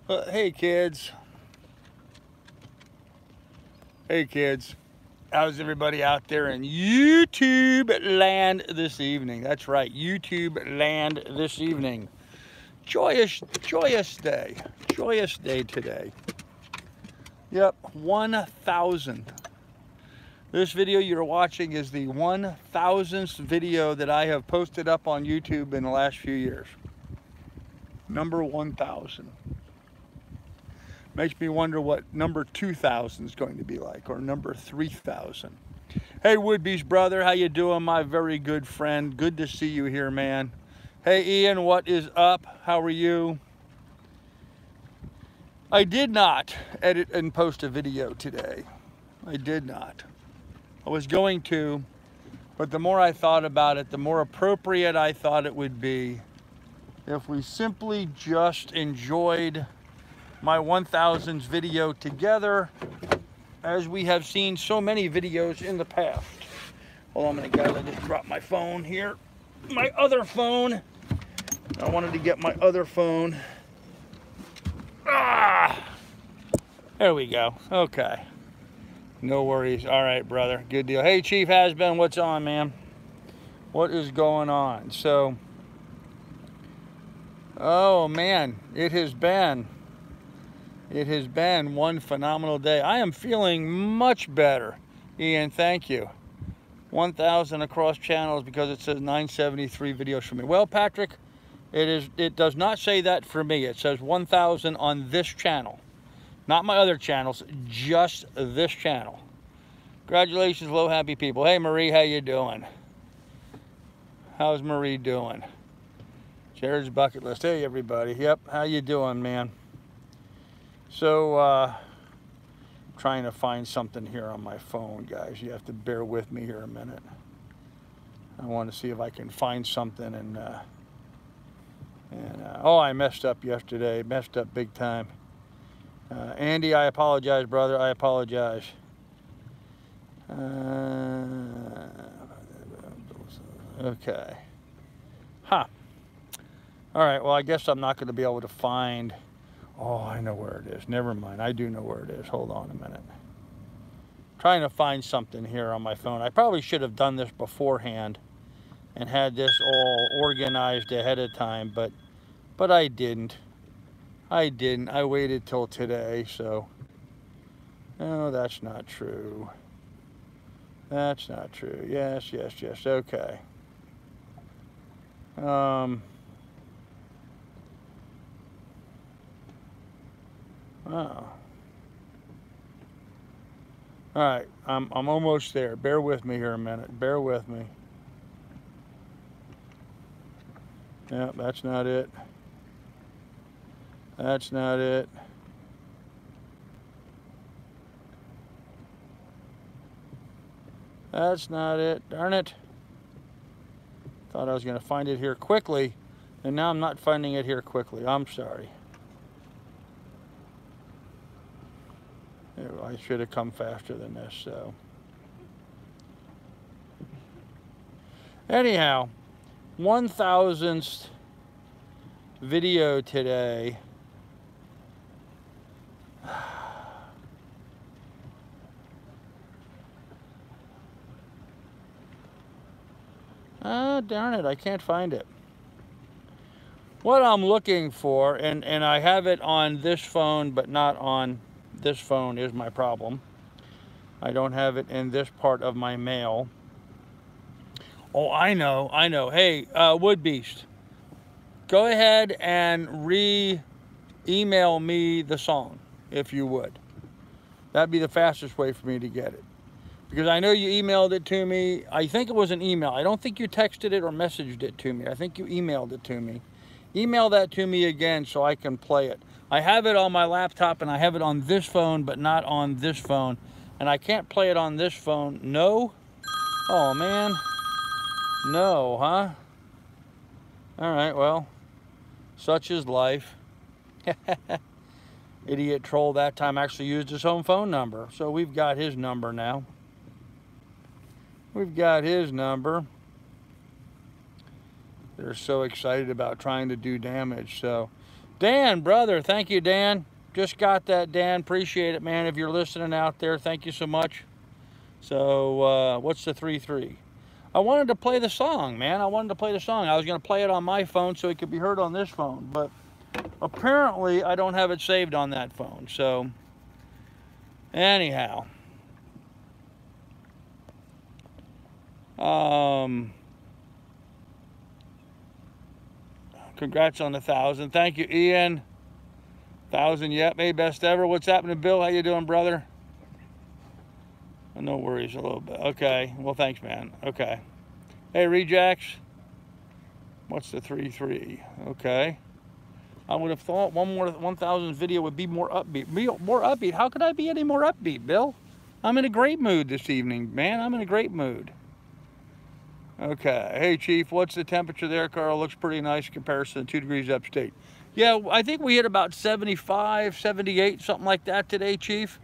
Hey kids. Hey kids. How's everybody out there in YouTube land this evening? That's right, YouTube land this evening. Joyous day. Joyous day today. Yep, 1,000. This video you're watching is the 1,000th video that I have posted up on YouTube in the last few years. Number 1,000. Makes me wonder what number 2,000 is going to be like, or number 3,000. Hey, Woodbeast brother, how you doing, my very good friend? Good to see you here, man. Hey, Ian, what is up? How are you? I did not edit and post a video today. I did not. I was going to, but the more I thought about it, the more appropriate I thought it would be if we simply just enjoyed my 1,000th video together, as we have seen so many videos in the past. Hold on a minute, guys. I just dropped my phone here. My other phone. I wanted to get my other phone. There we go. Okay. No worries. All right, brother. Good deal. Hey, Chief Has-Been. What's on, man? What is going on? So, oh, man. It has been one phenomenal day. I am feeling much better, Ian. Thank you. 1,000 across channels because it says 973 videos for me. Well, Patrick, it does not say that for me. It says 1,000 on this channel, not my other channels, just this channel. Congratulations, low happy people. Hey, Marie, how you doing? How's Marie doing? Jared's bucket list. Hey, everybody. Yep, how you doing, man? So, trying to find something here on my phone, guys. You have to bear with me here a minute. I want to see if I can find something. And oh, I messed up yesterday. Messed up big time. Andy, I apologize, brother. I apologize. Okay. Huh. All right. Well, I guess I'm not going to be able to find. Oh, I know where it is. Never mind. I do know where it is. Hold on a minute. Trying to find something here on my phone. I probably should have done this beforehand and had this all organized ahead of time, but I didn't. I waited till today, so. No, that's not true. That's not true. Yes. Okay. Oh. All right, I'm almost there. Bear with me here a minute. Bear with me. Yeah, that's not it. That's not it. That's not it. Darn it. Thought I was going to find it here quickly, and now I'm not finding it here quickly. I'm sorry. I should have come faster than this, so. Anyhow, 1,000th video today. Ah, darn it, I can't find it. What I'm looking for, and I have it on this phone, but not on this phone is my problem. I don't have it in this part of my mail. Oh, I know. Hey, Woodbeast, go ahead and re-email me the song, if you would. That'd be the fastest way for me to get it. Because I know you emailed it to me. I think it was an email. I don't think you texted it or messaged it to me. I think you emailed it to me. Email that to me again so I can play it. I have it on my laptop and I have it on this phone, but not on this phone. And I can't play it on this phone. No? Oh, man. No, huh? All right, well, such is life. Idiot troll that time actually used his own phone number. So we've got his number now. We've got his number. They're so excited about trying to do damage. So Dan, brother, thank you, Dan. Just got that, Dan. Appreciate it, man. If you're listening out there, thank you so much. So, what's the 3-3? I wanted to play the song, man. I wanted to play the song. I was going to play it on my phone so it could be heard on this phone, but apparently I don't have it saved on that phone. So, anyhow. Congrats on the 1,000. Thank you, Ian. 1,000 yet, maybe best ever. What's happening, Bill? How you doing, brother? No worries, a little bit. Okay, well, thanks, man. Okay. Hey, Rejax. What's the 3-3? Okay. I would have thought 1,000 video would be more upbeat. More upbeat? How could I be any more upbeat, Bill? I'm in a great mood this evening, man. I'm in a great mood. Okay. Hey, Chief, what's the temperature there, Carl? Looks pretty nice in comparison to 2 degrees upstate. Yeah, I think we hit about 75, 78, something like that today, Chief.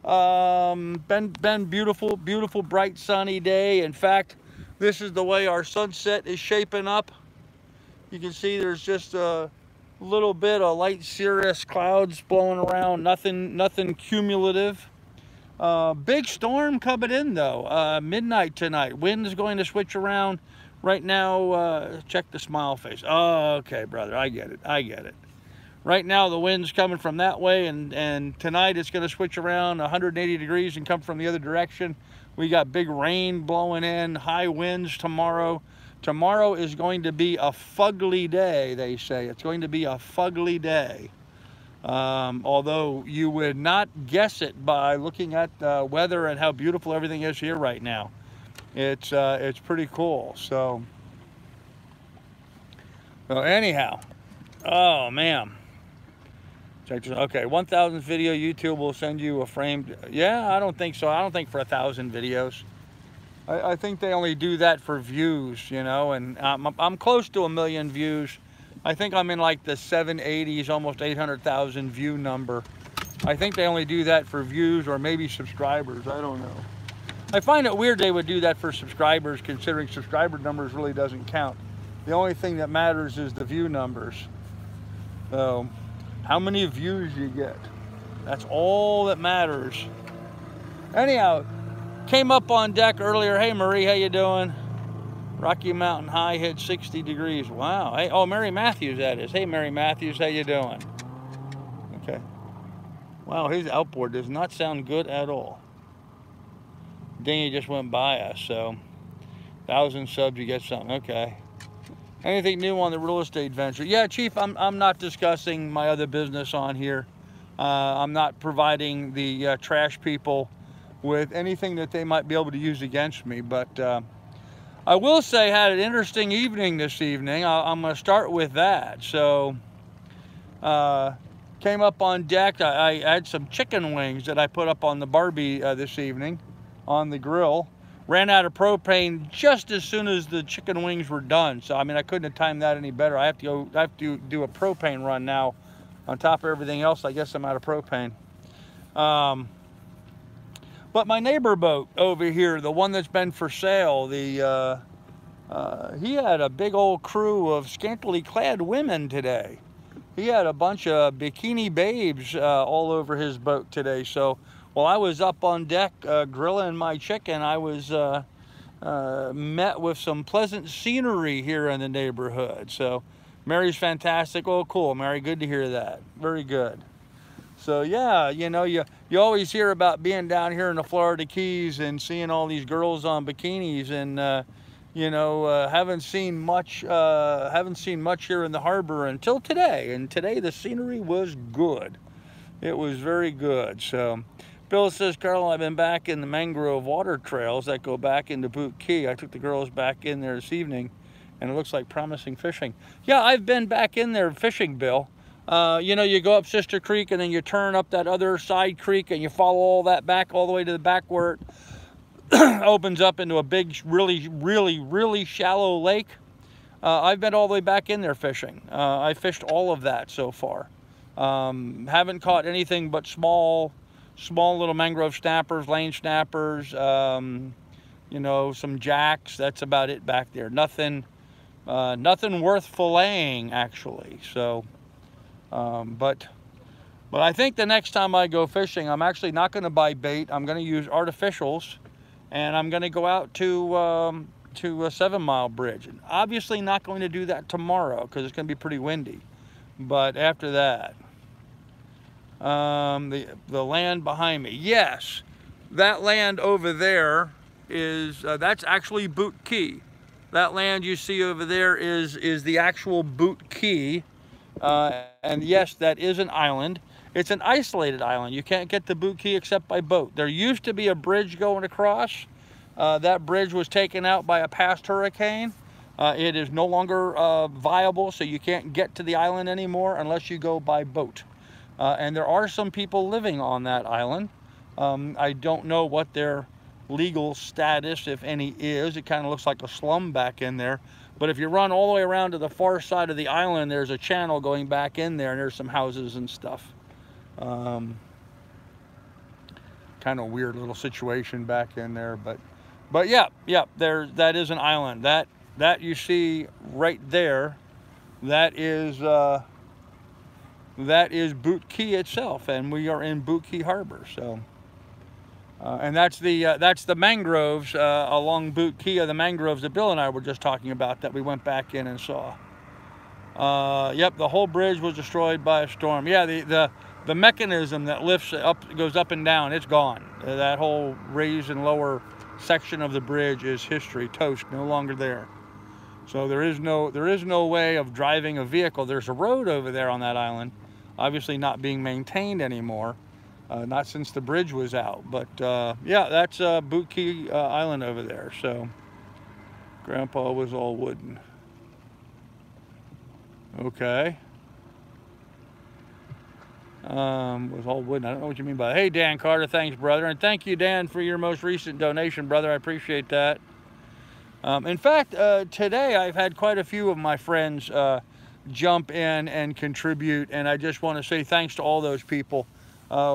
Been beautiful, beautiful, bright, sunny day. In fact, this is the way our sunset is shaping up. You can see there's just a little bit of light cirrus clouds blowing around. Nothing cumulative. Big storm coming in though, midnight tonight. Wind is going to switch around right now. Check the smile face. Oh, okay, brother, I get it, I get it. Right now the wind's coming from that way, and tonight it's going to switch around 180 degrees and come from the other direction. We got big rain blowing in, high winds tomorrow. Tomorrow is going to be a fugly day, they say. It's going to be a fugly day. Although you would not guess it by looking at the weather and how beautiful everything is here right now. It's pretty cool. So anyhow, oh man. Okay, 1,000 video, YouTube will send you a framed. Yeah, I don't think so. I don't think for 1,000 videos. I think they only do that for views, you know, and I'm close to 1 million views. I think I'm in like the 780s, almost 800,000 view number. I think they only do that for views or maybe subscribers. I don't know. I find it weird they would do that for subscribers, considering subscriber numbers really doesn't count. The only thing that matters is the view numbers. So, how many views you get? That's all that matters. Anyhow, came up on deck earlier. Hey, Marie, how you doing? Rocky Mountain High hit 60 degrees. Wow. Hey, oh, Mary Matthews, that is. Hey, Mary Matthews, how you doing? Okay. Wow, his outboard does not sound good at all. Dang, just went by us, so 1,000 subs, you get something. Okay. Anything new on the real estate venture? Yeah, Chief, I'm not discussing my other business on here. I'm not providing the trash people with anything that they might be able to use against me, but I will say I had an interesting evening this evening. I'm going to start with that. So, came up on deck. I had some chicken wings that I put up on the Barbie this evening on the grill. Ran out of propane just as soon as the chicken wings were done. So, I mean, I couldn't have timed that any better. I have to do a propane run now. On top of everything else, I guess I'm out of propane. But my neighbor boat over here, the one that's been for sale, he had a big old crew of scantily clad women today. He had a bunch of bikini babes all over his boat today. So while I was up on deck grilling my chicken, I was met with some pleasant scenery here in the neighborhood. So Mary's fantastic. Oh, cool, Mary. Good to hear that. Very good. So yeah, you know, you always hear about being down here in the Florida Keys and seeing all these girls on bikinis, and you know, haven't seen much here in the harbor until today. And today the scenery was good. It was very good. So Bill says, Carl, I've been back in the mangrove water trails that go back into Boot Key. I took the girls back in there this evening, and it looks like promising fishing. Yeah, I've been back in there fishing, Bill. You know, you go up Sister Creek and then you turn up that other side creek and you follow all that back all the way to the back where it opens up into a big, really shallow lake. I've been all the way back in there fishing. I fished all of that so far. Haven't caught anything but small little mangrove snappers, lane snappers, you know, some jacks. That's about it back there. Nothing worth filleting, actually. So But I think the next time I go fishing, I'm actually not going to buy bait. I'm going to use artificials, and I'm going to go out to a 7 Mile bridge. And obviously not going to do that tomorrow because it's going to be pretty windy. But after that, the land behind me, yes, that land over there is that's actually Boot Key. That land you see over there is the actual Boot Key, and yes, that is an island. It's an isolated island. You can't get to Boot Key except by boat. There used to be a bridge going across. That bridge was taken out by a past hurricane. It is no longer viable, so you can't get to the island anymore unless you go by boat. And there are some people living on that island. I don't know what their legal status, if any, is. It kind of looks like a slum back in there. But if you run all the way around to the far side of the island, there's a channel going back in there, and there's some houses and stuff. Kind of weird little situation back in there, but yeah, that is an island. That you see right there, that is Boot Key itself, and we are in Boot Key Harbor. So, and that's the mangroves along Boot Key, the mangroves that Bill and I were just talking about that we went back in and saw. Yep, the whole bridge was destroyed by a storm. Yeah, the mechanism that lifts up, goes up and down, it's gone. That whole raise and lower section of the bridge is history, toast, no longer there. So there is no way of driving a vehicle. There's a road over there on that island, obviously not being maintained anymore, not since the bridge was out. But yeah, that's Boot Key Island over there. So Grandpa was all wooden. Okay. Was all wooden. I don't know what you mean by that. Hey, Dan Carter, thanks, brother. And thank you, Dan, for your most recent donation, brother. I appreciate that. In fact, today I've had quite a few of my friends jump in and contribute, and I just want to say thanks to all those people.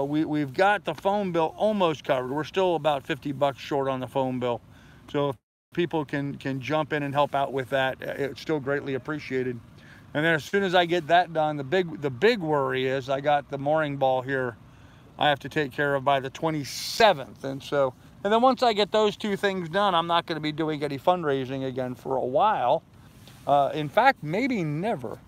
We've got the phone bill almost covered. We're still about $50 short on the phone bill. So if people can jump in and help out with that, it's still greatly appreciated. And then as soon as I get that done, the big worry is I got the mooring ball here I have to take care of by the 27th. And then once I get those two things done, I'm not going to be doing any fundraising again for a while. In fact, maybe never.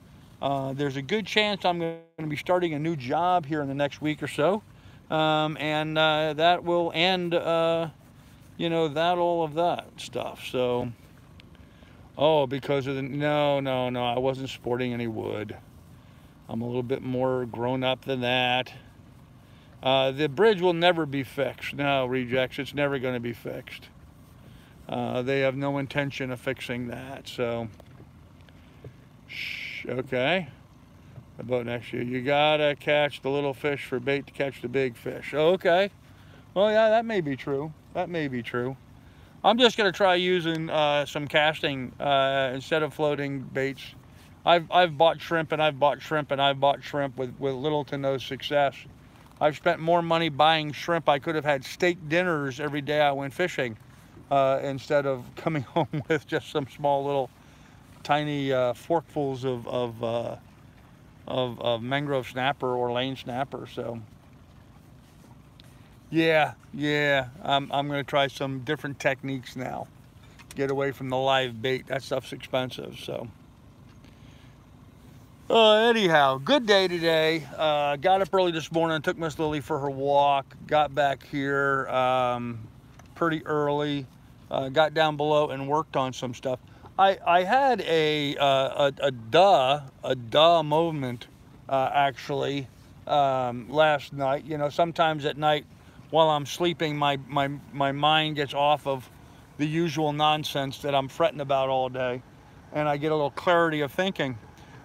There's a good chance I'm going to be starting a new job here in the next week or so. And that will end, you know, all of that stuff. So... Oh, because of the, no, I wasn't sporting any wood. I'm a little bit more grown up than that. The bridge will never be fixed. No, rejects, it's never going to be fixed. They have no intention of fixing that, so. Shh, okay. The boat next to you. You gotta catch the little fish for bait to catch the big fish. Okay. Well, yeah, that may be true. That may be true. I'm just going to try using some casting instead of floating baits. I've bought shrimp and I've bought shrimp and I've bought shrimp with little to no success. I've spent more money buying shrimp. I could have had steak dinners every day I went fishing instead of coming home with just some small little tiny forkfuls of mangrove snapper or lane snapper. So. Yeah, I'm going to try some different techniques now. Get away from the live bait. That stuff's expensive, so. Anyhow, good day today. Got up early this morning, took Miss Lily for her walk, got back here pretty early, got down below and worked on some stuff. I had a duh moment, actually, last night. You know, sometimes at night, while I'm sleeping, my mind gets off of the usual nonsense that I'm fretting about all day, and I get a little clarity of thinking.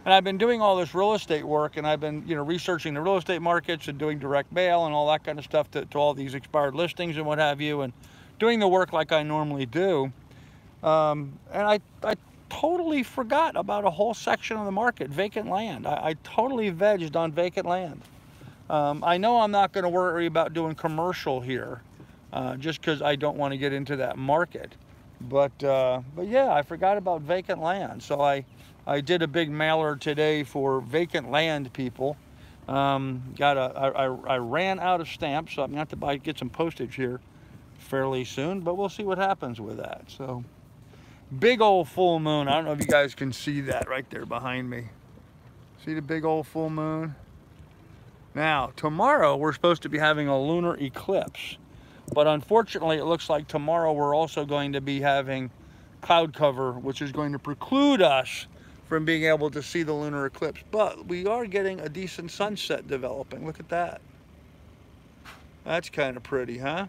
And I've been doing all this real estate work, and I've been, you know, researching the real estate markets and doing direct mail and all that kind of stuff to all these expired listings and what have you, and doing the work like I normally do. And I totally forgot about a whole section of the market, vacant land. I totally vegged on vacant land. I know I'm not going to worry about doing commercial here, just because I don't want to get into that market. But yeah, I forgot about vacant land. So I I did a big mailer today for vacant land people. I ran out of stamps, so I'm going to have to get some postage here fairly soon, but we'll see what happens with that. So, big old full moon. I don't know if you guys can see that right there behind me. See the big old full moon? Now, tomorrow we're supposed to be having a lunar eclipse, but unfortunately it looks like tomorrow we're also going to be having cloud cover, which is going to preclude us from being able to see the lunar eclipse. But we are getting a decent sunset developing. Look at that. That's kind of pretty, huh?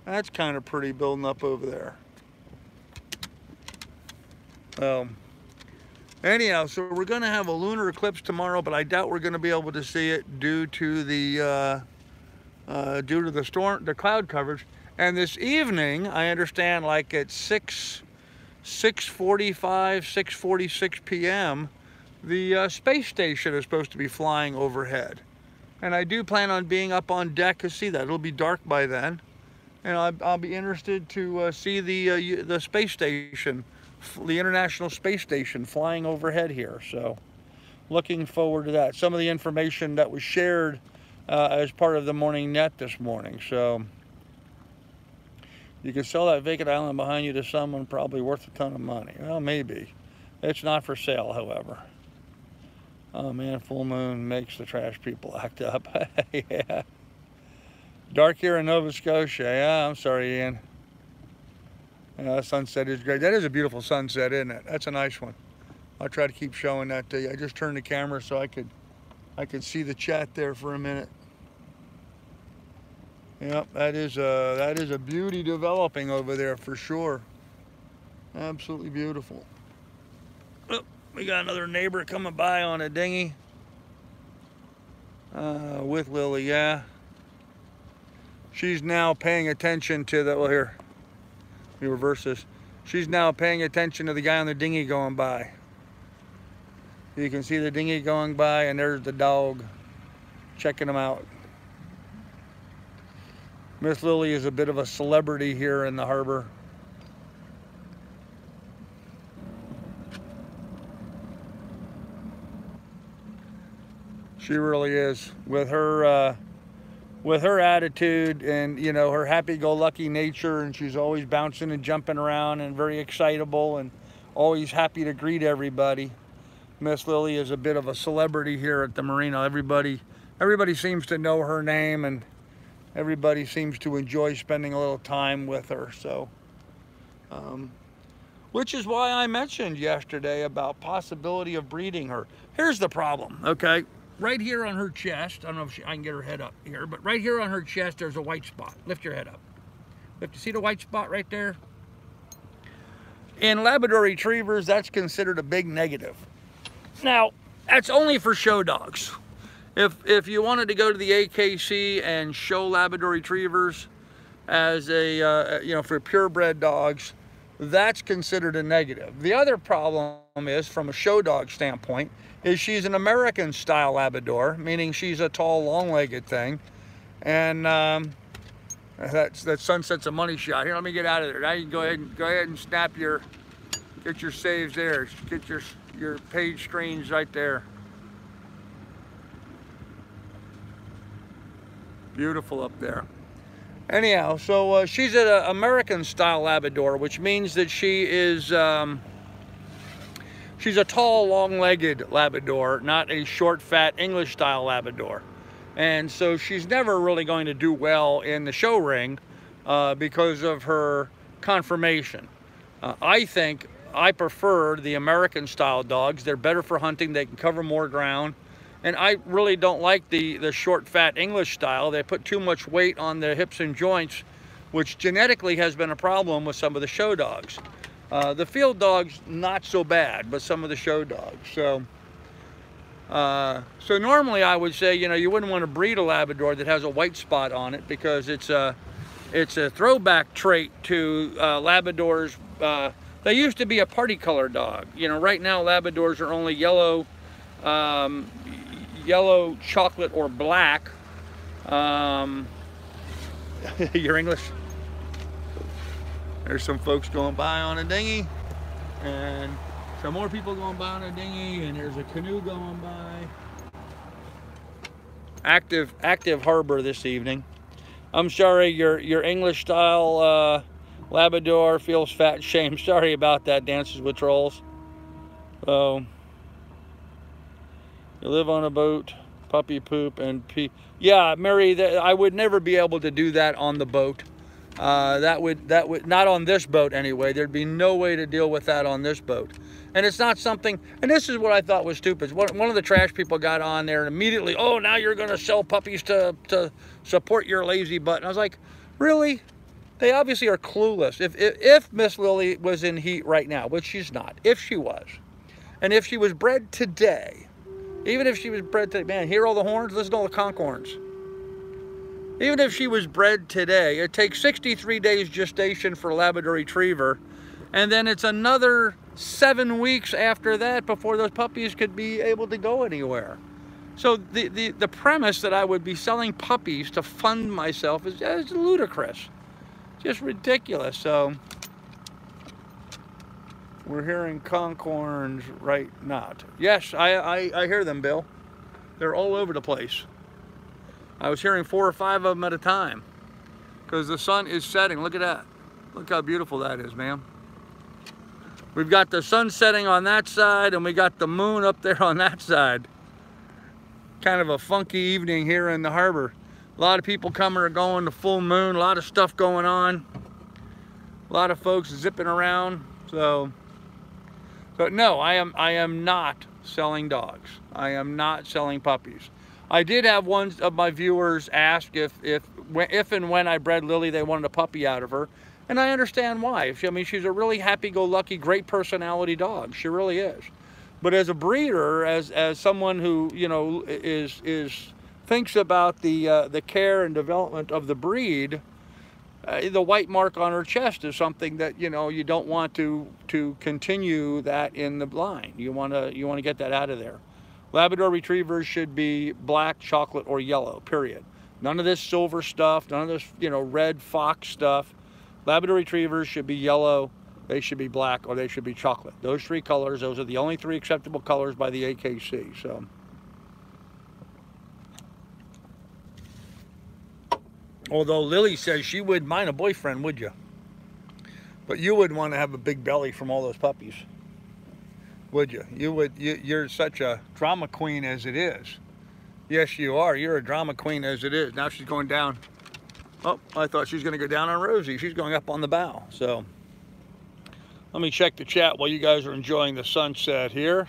That's kind of pretty building up over there. Anyhow, so we're going to have a lunar eclipse tomorrow, but I doubt we're going to be able to see it due to the storm, the cloud coverage. And this evening, I understand, like at 6:45, 6:46 p.m., the space station is supposed to be flying overhead. And I do plan on being up on deck to see that. It'll be dark by then. And I'll be interested to see the space station, the International Space Station, flying overhead here. So looking forward to that. Some of the information that was shared as part of the morning net this morning. So you could sell that vacant island behind you to someone probably worth a ton of money. Well, maybe. It's not for sale, however. Oh man, full moon makes the trash people act up. Yeah. Dark here in Nova Scotia. Yeah, I'm sorry, Ian. Yeah, sunset is great. That is a beautiful sunset, isn't it? That's a nice one. I'll try to keep showing that to you. I just turned the camera so I could see the chat there for a minute. Yep, that is a beauty developing over there for sure. Absolutely beautiful. Oh, we got another neighbor coming by on a dinghy with Lily. Yeah, she's now paying attention to the. Well, here, let me reverse this. She's now paying attention to the guy on the dinghy going by. You can see the dinghy going by, and there's the dog checking him out. Miss Lily is a bit of a celebrity here in the harbor. She really is. With her attitude and, you know, her happy-go-lucky nature, and she's always bouncing and jumping around and very excitable and always happy to greet everybody. Miss Lily is a bit of a celebrity here at the marina. Everybody seems to know her name, and everybody seems to enjoy spending a little time with her. So, which is why I mentioned yesterday about possibility of breeding her. Here's the problem, okay? Right here on her chest, I don't know if I can get her head up here, but right here on her chest, there's a white spot. Lift your head up. Lift, you see the white spot right there? In Labrador Retrievers, that's considered a big negative. Now, that's only for show dogs. If you wanted to go to the AKC and show Labrador Retrievers as a, you know, for purebred dogs, that's considered a negative. The other problem is, from a show dog standpoint, is she's an American style Labrador, meaning she's a tall, long-legged thing. And that sunset's a money shot. Here, let me get out of there. Now you can go ahead and snap get your saves there. Get your page screens right there. Beautiful up there. Anyhow, so she's an American style Labrador, which means that she is she's a tall, long-legged Labrador, not a short, fat English style Labrador. And so she's never really going to do well in the show ring because of her conformation. I think I prefer the American style dogs. They're better for hunting. They can cover more ground. And I really don't like the short, fat English style. They put too much weight on the hips and joints, which genetically has been a problem with some of the show dogs. The field dogs, not so bad, but some of the show dogs. So normally I would say, you know, you wouldn't want to breed a Labrador that has a white spot on it, because it's a throwback trait to Labradors. They used to be a party color dog. You know, right now Labradors are only yellow, yellow, chocolate, or black. You're English? There's some folks going by on a dinghy. and some more people going by on a dinghy, and there's a canoe going by. Active harbor this evening. I'm sorry, your English style Labrador feels fat and shame. Sorry about that, Dances with Trolls. So, you live on a boat, puppy poop and pee. Yeah, Mary, I would never be able to do that on the boat. That would not on this boat anyway. There'd be no way to deal with that on this boat. And it's not something, and this is what I thought was stupid. One of the trash people got on there and immediately, oh, now you're going to sell puppies to support your lazy butt. And I was like, really? They obviously are clueless. If Miss Lily was in heat right now, which she's not, if she was, and if she was bred today, even if she was bred today, man, hear all the horns? Listen to all the conch horns. Even if she was bred today, it takes 63 days gestation for a Labrador Retriever, and then it's another 7 weeks after that before those puppies could be able to go anywhere. So the premise that I would be selling puppies to fund myself is ludicrous. Just ridiculous. So we're hearing conch horns right now. Yes, I hear them, Bill. They're all over the place. I was hearing 4 or 5 of them at a time because the sun is setting. Look at that. Look how beautiful that is, ma'am. We've got the sun setting on that side and we got the moon up there on that side. Kind of a funky evening here in the harbor. A lot of people coming or going to full moon, a lot of stuff going on. A lot of folks zipping around. So no, I am not selling dogs. I am not selling puppies. I did have one of my viewers ask if and when I bred Lily, they wanted a puppy out of her. And I understand why. I mean, she's a really happy-go-lucky, great personality dog. She really is. But as a breeder, as someone who, you know, thinks about the care and development of the breed, the white mark on her chest is something that, you know, you don't want to continue that in the line. You want to get that out of there. Labrador Retrievers should be black, chocolate, or yellow, period. None of this silver stuff, none of this, you know, red fox stuff. Labrador Retrievers should be yellow, they should be black, or they should be chocolate. Those 3 colors, those are the only 3 acceptable colors by the AKC. So, although Lily says she wouldn't mind a boyfriend, would you? But you wouldn't want to have a big belly from all those puppies, would you? You're such a drama queen as it is. Yes, you are. You're a drama queen as it is. Now she's going down. Oh, I thought she was going to go down on Rosie. She's going up on the bow. So let me check the chat while you guys are enjoying the sunset here.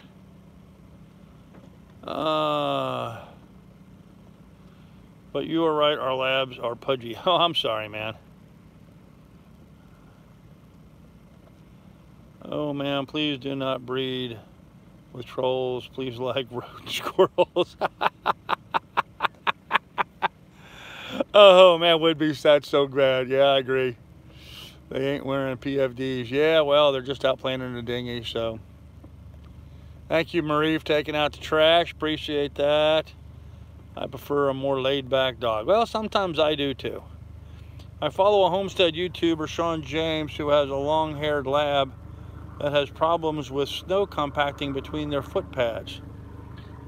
But you are right, our labs are pudgy. Oh, I'm sorry, man. Oh, man, please do not breed with trolls. Please like rodent squirrels. Oh, man, would be sad so bad. Yeah, I agree. They ain't wearing PFDs. Yeah, well, they're just out playing in the dinghy, so. Thank you, Marie, for taking out the trash. Appreciate that. I prefer a more laid-back dog. Well, sometimes I do, too. I follow a homestead YouTuber, Sean James, who has a long-haired lab that has problems with snow compacting between their foot pads.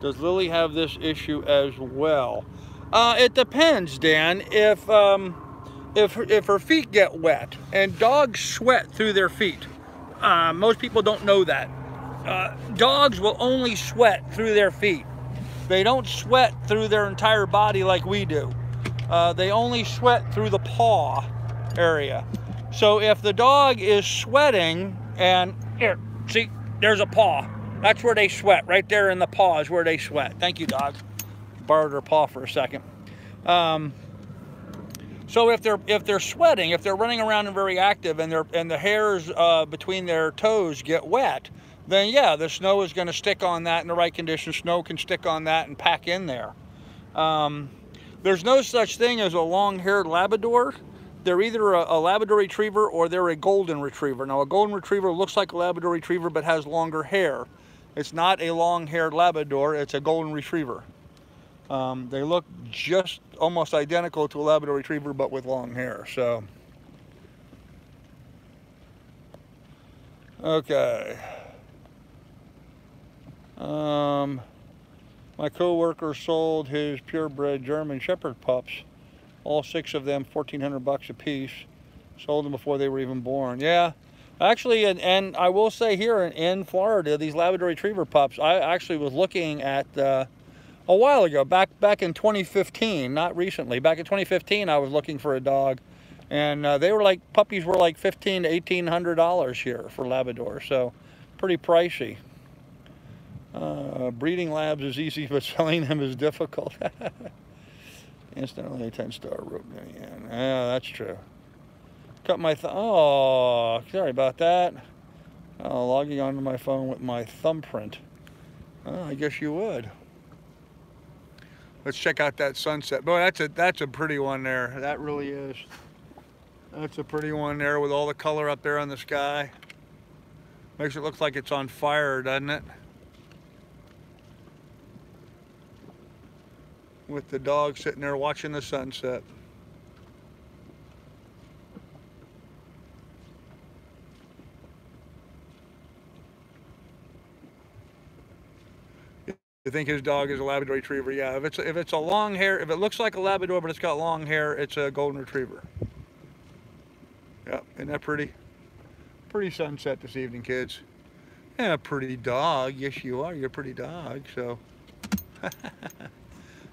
Does Lily have this issue as well? It depends, Dan. If her feet get wet, and dogs sweat through their feet. Most people don't know that. Dogs will only sweat through their feet. They don't sweat through their entire body like we do. They only sweat through the paw area. So if the dog is sweating, and here, see, there's a paw. That's where they sweat. Right there in the paw is where they sweat. Thank you, dog. Borrowed her paw for a second. So if they're sweating, if they're running around and very active, and the hairs between their toes get wet, then yeah, the snow is going to stick on that in the right conditions. Snow can stick on that and pack in there. There's no such thing as a long-haired Labrador. They're either a Labrador Retriever or they're a Golden Retriever. Now, a Golden Retriever looks like a Labrador Retriever but has longer hair. It's not a long-haired Labrador, it's a Golden Retriever. They look just almost identical to a Labrador Retriever but with long hair. So, Okay. My co-worker sold his purebred German Shepherd pups, all 6 of them, $1,400 a piece. Sold them before they were even born. Yeah, actually, and I will say here in Florida, these Labrador Retriever pups, I actually was looking at a while ago, back in 2015, not recently. Back in 2015, I was looking for a dog, and they were like, puppies were like $1,500 to $1,800 here for Labrador, so pretty pricey. Breeding labs is easy, but selling them is difficult. Instantly 10-star rope. Yeah, that's true. Cut my oh, sorry about that. Logging onto my phone with my thumbprint. Oh, I guess you would. Let's check out that sunset. Boy, that's a pretty one there. That really is. That's a pretty one there with all the color up there on the sky. Makes it look like it's on fire, doesn't it? With the dog sitting there watching the sunset. You think his dog is a Labrador Retriever? Yeah, if it's a long hair, if it looks like a Labrador but it's got long hair, it's a Golden Retriever. Yeah, isn't that pretty? Pretty sunset this evening, kids. Yeah, pretty dog. Yes, you are. You're a pretty dog. So,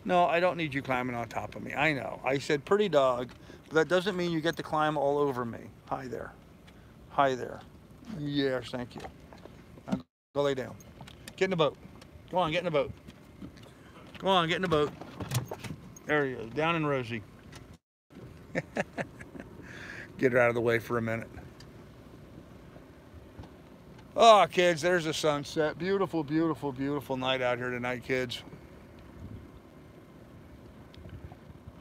no, I don't need you climbing on top of me. I know. I said pretty dog, but that doesn't mean you get to climb all over me. Hi there. Hi there. Yes, thank you. Now, go lay down. Get in the boat. Come on, get in the boat. Come on, get in the boat. There he is, down and Rosie. Get her out of the way for a minute. Oh, kids, there's the sunset. Beautiful, beautiful, beautiful night out here tonight, kids.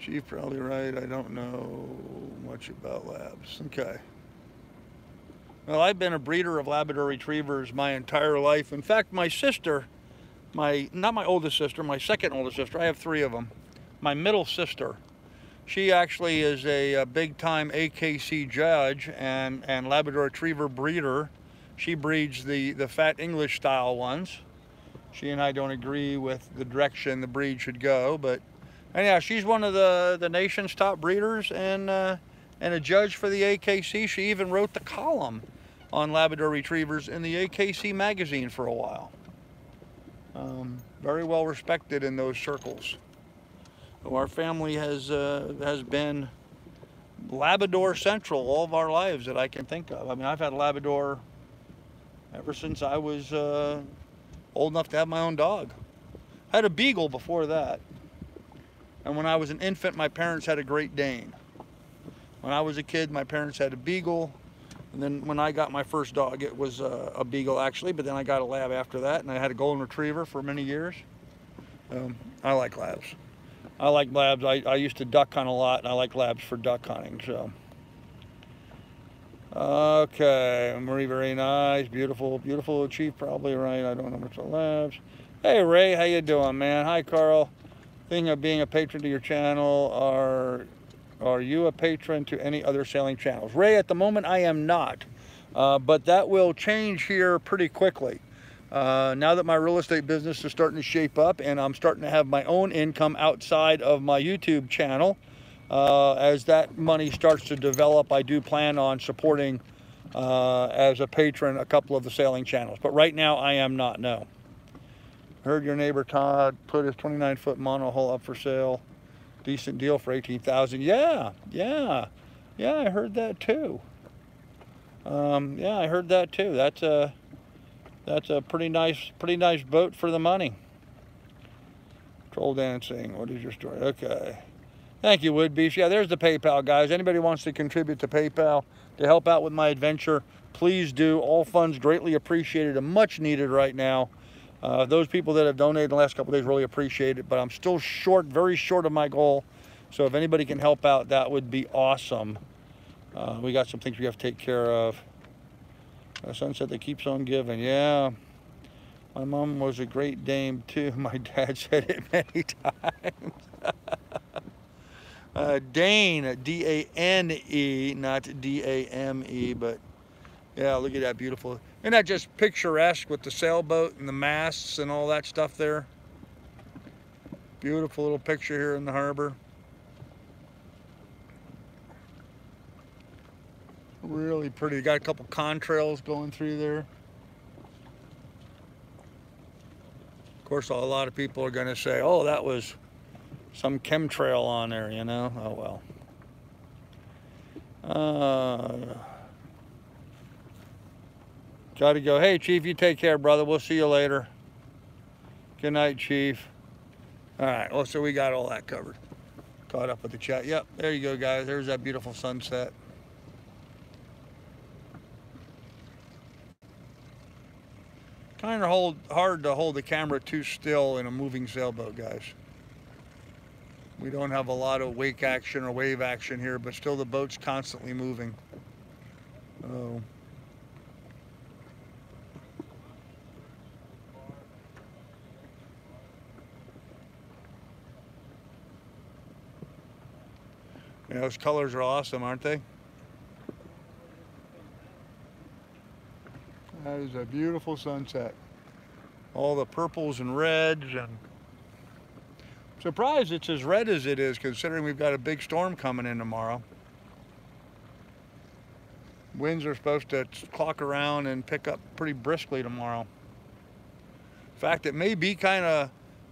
Chief, probably right. I don't know much about labs. Okay. Well, I've been a breeder of Labrador Retrievers my entire life. In fact, my sister, not my oldest sister, my second oldest sister, I have 3 of them. My middle sister, she actually is a big-time AKC judge and Labrador Retriever breeder. She breeds the fat English style ones. She and I don't agree with the direction the breed should go, but anyhow, she's one of the nation's top breeders and a judge for the AKC. She even wrote the column on Labrador Retrievers in the AKC magazine for a while. Very well respected in those circles. Our family has been Labrador Central all of our lives that I can think of. I mean, I've had a Labrador ever since I was old enough to have my own dog. I had a Beagle before that. And when I was an infant, my parents had a Great Dane. When I was a kid, my parents had a Beagle. And then when I got my first dog, it was a Beagle actually, but then I got a Lab after that, and I had a Golden Retriever for many years. I like Labs. I like Labs. I used to duck hunt a lot, and I like Labs for duck hunting, so. Okay, Marie, very nice, beautiful, beautiful. Chief, probably right. I don't know much about Labs. Hey, Ray, how you doing, man? Hi, Carl. Thinking of being a patron to your channel. Are you a patron to any other sailing channels? Ray, at the moment I am not, but that will change here pretty quickly. Now that my real estate business is starting to shape up and I'm starting to have my own income outside of my YouTube channel, as that money starts to develop, I do plan on supporting as a patron a couple of the sailing channels. But right now I am not, no. Heard your neighbor Todd put his 29-foot monohull up for sale. Decent deal for $18,000. Yeah, I heard that too. Yeah, I heard that too. That's a pretty nice boat for the money. Troll dancing. What is your story? Okay. Thank you, Woodbeast. Yeah, there's the PayPal, guys. Anybody wants to contribute to PayPal to help out with my adventure, please do. All funds greatly appreciated and much needed right now. Those people that have donated in the last couple of days really appreciate it, but I'm still short, very short of my goal. So if anybody can help out, that would be awesome. We got some things we have to take care of. Sunset that keeps on giving. Yeah. My mom was a Great Dane too. My dad said it many times. Dane, D-A-N-E, not D-A-M-E, but yeah, look at that beautiful. Isn't that just picturesque with the sailboat and the masts and all that stuff there? Beautiful little picture here in the harbor. Really pretty. Got a couple contrails going through there. Of course, a lot of people are going to say, oh, that was some chemtrail on there, you know? Oh, well. Got to go. Hey, Chief, you take care, brother. We'll see you later. Good night, Chief. All right, well, so we got all that covered. Caught up with the chat. Yep, there you go, guys. There's that beautiful sunset. Kind of hard to hold the camera too still in a moving sailboat, guys. We don't have a lot of wake action or wave action here, but still the boat's constantly moving. Oh. Yeah, those colors are awesome, aren't they? That is a beautiful sunset. All the purples and reds, and I'm surprised it's as red as it is considering we've got a big storm coming in tomorrow. Winds are supposed to clock around and pick up pretty briskly tomorrow. In fact, it may be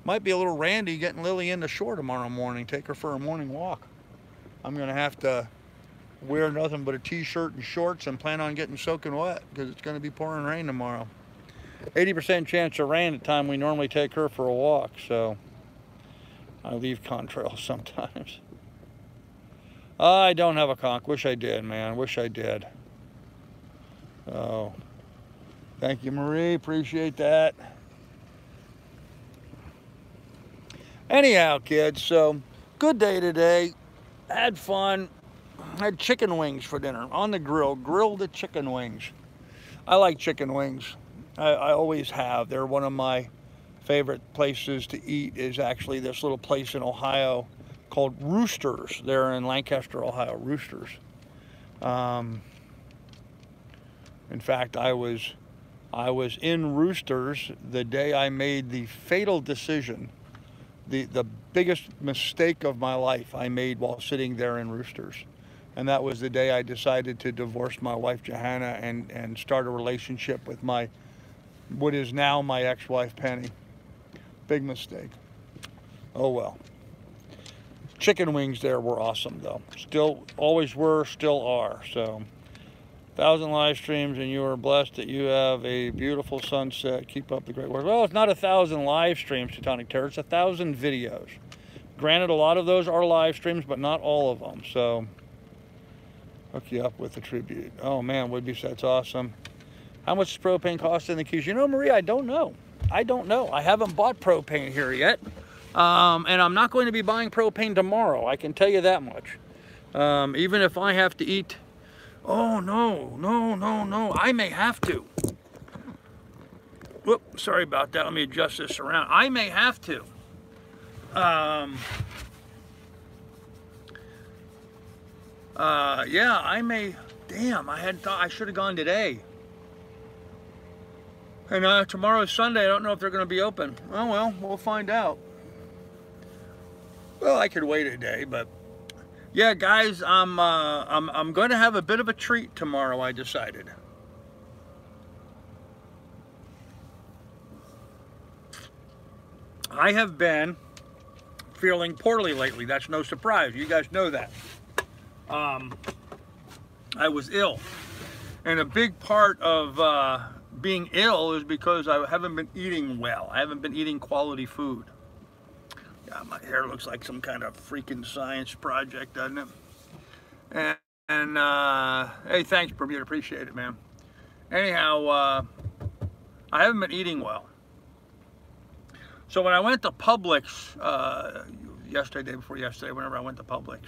might be a little randy getting Lily into shore tomorrow morning, take her for a morning walk. I'm gonna have to wear nothing but a t-shirt and shorts and plan on getting soaking wet because it's gonna be pouring rain tomorrow. 80% chance of rain at the time we normally take her for a walk, so I leave contrails sometimes. I don't have a conch. Wish I did, man. Wish I did. Oh, thank you, Marie. Appreciate that. Anyhow, kids, so good day today. Had fun. Had chicken wings for dinner on the grill. Grilled the chicken wings. I like chicken wings. I always have. They're one of my favorite places to eat. Is actually this little place in Ohio called Roosters. They're in Lancaster, Ohio. Roosters. In fact, I was in Roosters the day I made the fatal decision. The biggest mistake of my life I made while sitting there in Roosters. And that was the day I decided to divorce my wife, Johanna, and start a relationship with what is now my ex-wife, Penny. Big mistake. Oh well. Chicken wings there were awesome though. Still, always were, still are. So, 1,000 live streams and you are blessed that you have a beautiful sunset. Keep up the great work. Well, it's not 1,000 live streams, Teutonic Terror. It's 1,000 videos. Granted, a lot of those are live streams, but not all of them. So, hook you up with a tribute. Oh man, that's awesome. How much does propane cost in the Keys? You know, Marie, I don't know. I don't know. I haven't bought propane here yet. And I'm not going to be buying propane tomorrow. I can tell you that much. Even if I have to eat. Oh, no. I may have to. Whoop, sorry about that. Let me adjust this around. I may have to. Yeah, I may. Damn, I should have gone today. And tomorrow's Sunday. I don't know if they're going to be open. Oh well, we'll find out. Well, I could wait a day, but yeah, guys, I'm going to have a bit of a treat tomorrow. I decided. I have been feeling poorly lately. That's no surprise. You guys know that. I was ill, and a big part of being ill is because I haven't been eating well. I haven't been eating quality food. Yeah, my hair looks like some kind of freaking science project, doesn't it? And hey, thanks, Bermuda. Appreciate it, man. Anyhow, I haven't been eating well. So when I went to Publix yesterday, day before yesterday, whenever I went to Publix,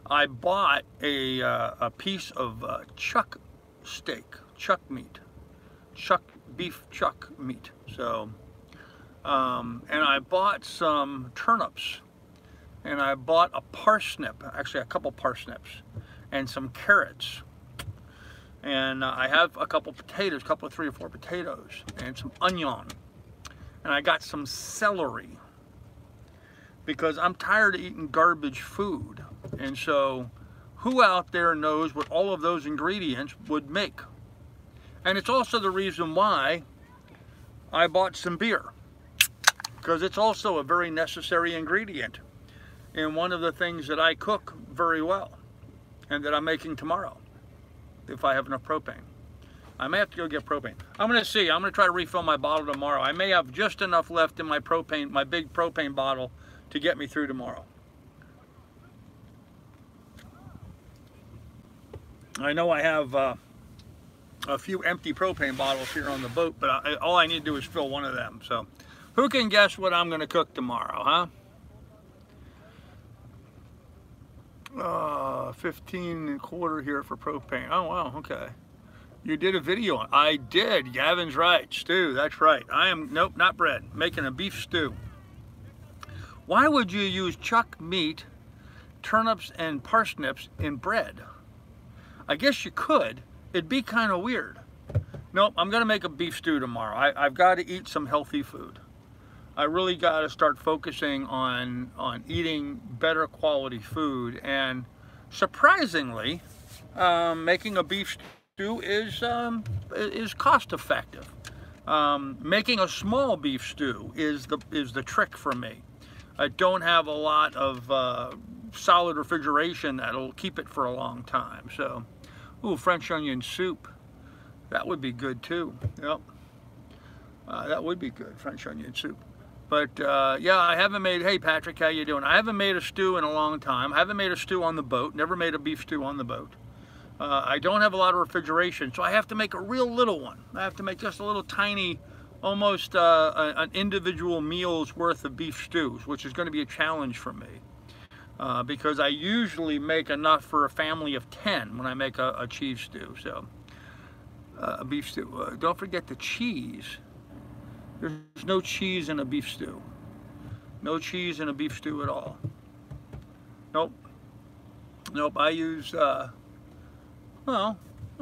I bought a piece of chuck steak, beef chuck meat. So, and I bought some turnips, and I bought a parsnip, actually a couple parsnips, and some carrots. And I have a couple potatoes, couple of 3 or 4 potatoes, and some onion. And I got some celery, because I'm tired of eating garbage food. And so, who out there knows what all of those ingredients would make? And it's also the reason why I bought some beer, because it's also a very necessary ingredient in one of the things that I cook very well and that I'm making tomorrow, if I have enough propane. I may have to go get propane. I'm gonna see, I'm gonna try to refill my bottle tomorrow. I may have just enough left in my propane, my big propane bottle, to get me through tomorrow. I know I have a few empty propane bottles here on the boat, but all I need to do is fill one of them. So, who can guess what I'm gonna cook tomorrow, huh? 15 and a quarter here for propane. Oh wow, okay. You did a video on, I did, Gavin's right, stew, that's right. I am, nope, not bread, making a beef stew. Why would you use chuck meat, turnips, and parsnips in bread? I guess you could, it'd be kind of weird. Nope, I'm gonna make a beef stew tomorrow. I've got to eat some healthy food. I really got to start focusing on eating better quality food, and surprisingly, making a beef stew is cost effective. Making a small beef stew is the trick for me. I don't have a lot of solid refrigeration that'll keep it for a long time. So, ooh, French onion soup, that would be good too. Yep, that would be good, French onion soup. But yeah, I haven't made, hey Patrick, how you doing? I haven't made a stew in a long time. I haven't made a stew on the boat, never made a beef stew on the boat. I don't have a lot of refrigeration, so I have to make a real little one. I have to make just a little tiny, almost an individual meal's worth of beef stews, which is going to be a challenge for me. Because I usually make enough for a family of 10 when I make a cheese stew. So, a beef stew. Don't forget the cheese. There's no cheese in a beef stew. No cheese in a beef stew at all. Nope. Nope, I use, well,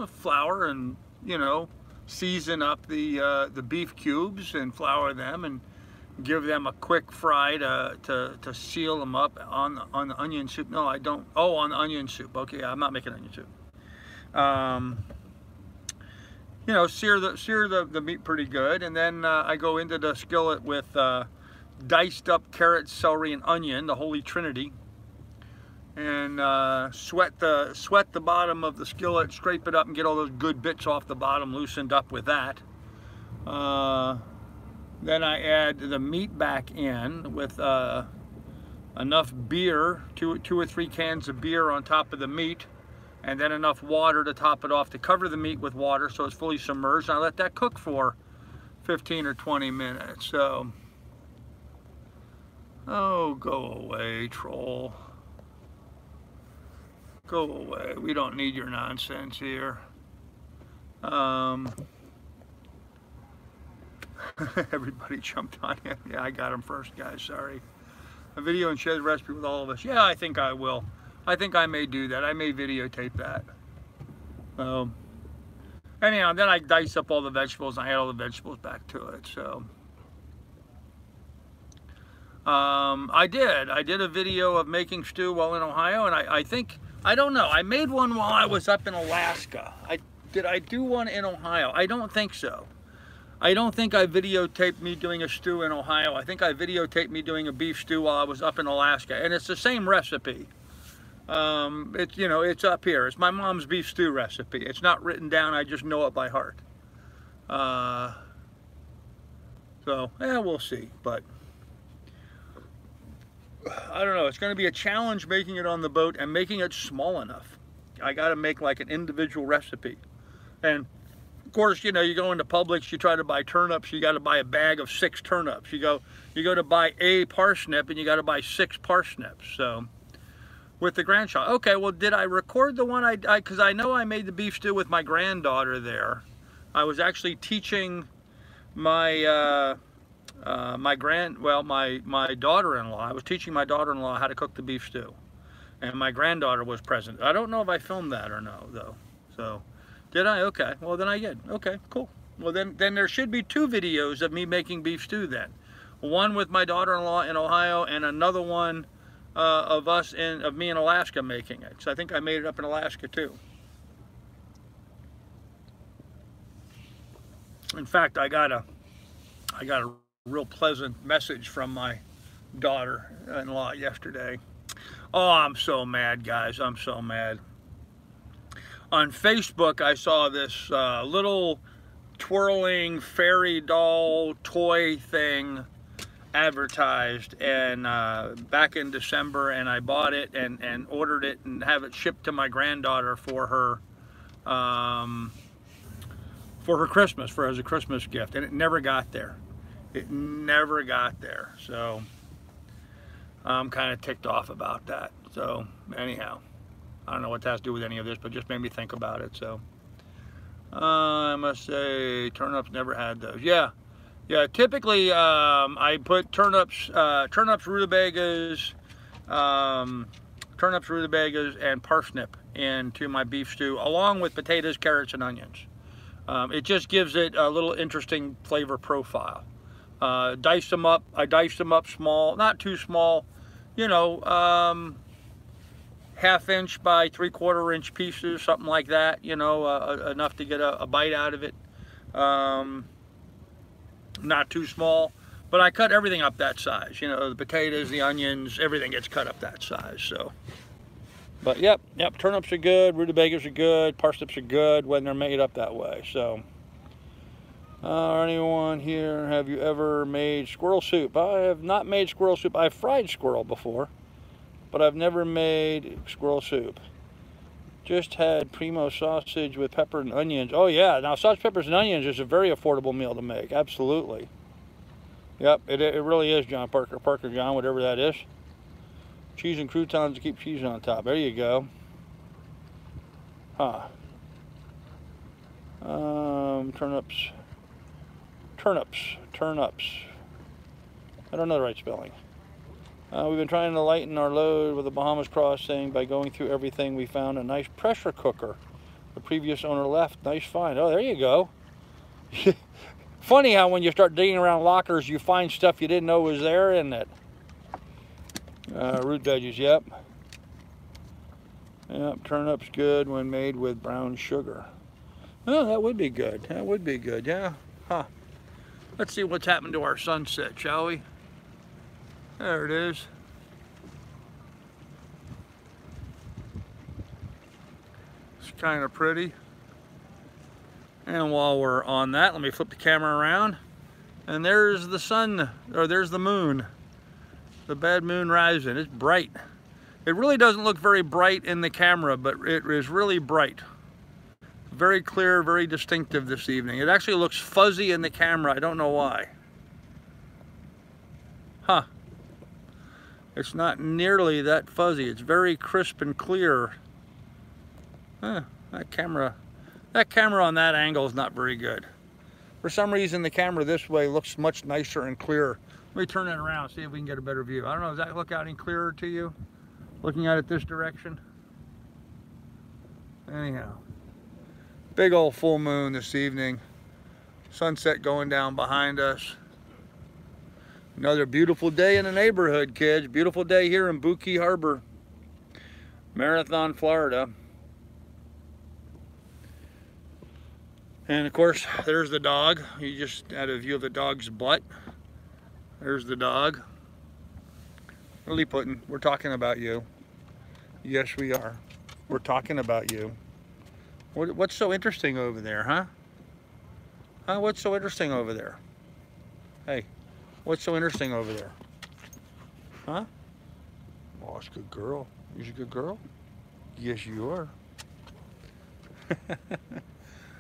flour and, you know, season up the beef cubes and flour them and give them a quick fry to seal them up on the onion soup. No, I don't. Oh, on the onion soup. Okay, I'm not making onion soup. You know, sear the meat pretty good, and then I go into the skillet with diced up carrots, celery, and onion, the holy trinity, and sweat the bottom of the skillet, scrape it up, and get all those good bits off the bottom loosened up with that. Then I add the meat back in with enough beer, two or three cans of beer on top of the meat, and then enough water to top it off to cover the meat with water so it's fully submerged. And I let that cook for 15 or 20 minutes. So, oh, go away, troll. Go away. We don't need your nonsense here. Everybody jumped on him. Yeah, I got him first, guys. Sorry. A video and share the recipe with all of us. Yeah, I think I will. I think I may do that. I may videotape that. Anyhow, then I dice up all the vegetables and I add all the vegetables back to it. So I did a video of making stew while in Ohio, and I think, I don't know, I made one while I was up in Alaska. Did I do one in Ohio? I don't think so. I don't think I videotaped me doing a stew in Ohio. I think I videotaped me doing a beef stew while I was up in Alaska, and it's the same recipe. It's, you know, it's up here. It's my mom's beef stew recipe. It's not written down. I just know it by heart. So, yeah, we'll see. But I don't know. It's going to be a challenge making it on the boat and making it small enough. I got to make like an individual recipe. And of course, you know, you go into Publix, you try to buy turnips, you got to buy a bag of 6 turnips. You go to buy a parsnip and you got to buy 6 parsnips. So, with the grandchild. Okay, well, did I record the one because I know I made the beef stew with my granddaughter there. I was actually teaching my my daughter-in-law. I was teaching my daughter-in-law how to cook the beef stew, and my granddaughter was present. I don't know if I filmed that or no, though. So, Did I? Okay. Well, then I did. Okay, cool. Well, then there should be 2 videos of me making beef stew then. One with my daughter-in-law in Ohio, and another one of me in Alaska making it. So I think I made it up in Alaska too. In fact, I got a real pleasant message from my daughter-in-law yesterday. Oh, I'm so mad, guys. I'm so mad. On Facebook, I saw this little twirling fairy doll toy thing advertised, and back in December, and I bought it and ordered it and have it shipped to my granddaughter for her Christmas, as a Christmas gift, and it never got there. It never got there. So I'm kind of ticked off about that. So anyhow, I don't know what that has to do with any of this, but it just made me think about it. So I must say, turnips, never had those. Yeah. Typically, I put turnips, rutabagas, and parsnip into my beef stew, along with potatoes, carrots, and onions. It just gives it a little interesting flavor profile. Dice them up. I dice them up small, not too small, you know, 1/2 inch by 3/4 inch pieces, something like that, you know, enough to get a bite out of it. Not too small, but I cut everything up that size. You know, the potatoes, the onions, everything gets cut up that size. So, but yep, turnips are good, rutabagas are good, parsnips are good when they're made up that way. So, anyone here, have you ever made squirrel soup? I have not made squirrel soup. I've fried squirrel before, but I've never made squirrel soup. Just had primo sausage with pepper and onions. Oh yeah, now sausage, peppers, and onions is a very affordable meal to make. Absolutely. Yep, it really is, John Parker, John, whatever that is. Cheese and croutons to keep cheese on top. There you go. Huh. Turnips. I don't know the right spelling. We've been trying to lighten our load with the Bahamas crossing by going through everything. We found a nice pressure cooker. The previous owner left. Nice find. Oh, there you go. Funny how when you start digging around lockers, you find stuff you didn't know was there, isn't it? Root veggies, yep. Yep, turnips good when made with brown sugar. Oh, that would be good. That would be good, yeah. Huh. Let's see what's happened to our sunset, shall we? There it is. It's kind of pretty. And while we're on that, let me flip the camera around. And there's the sun, or there's the moon. The bad moon rising. It's bright. It really doesn't look very bright in the camera, but it is really bright. Very clear, very distinctive this evening. It actually looks fuzzy in the camera. I don't know why. Huh. It's not nearly that fuzzy. It's very crisp and clear. That camera on that angle is not very good. For some reason, the camera this way looks much nicer and clearer. Let me turn that around, see if we can get a better view. I don't know, does that look out any clearer to you? Looking at it this direction? Anyhow, big old full moon this evening. Sunset going down behind us. Another beautiful day in the neighborhood, kids. Beautiful day here in Buki Harbor, Marathon, Florida. And of course, there's the dog. You just had a view of the dog's butt. There's the dog. Lily Putin, we're talking about you. Yes, we are. We're talking about you. What's so interesting over there, huh? Huh? What's so interesting over there? Hey. What's so interesting over there? Huh? Oh, it's a good girl. You're a good girl? Yes, you are.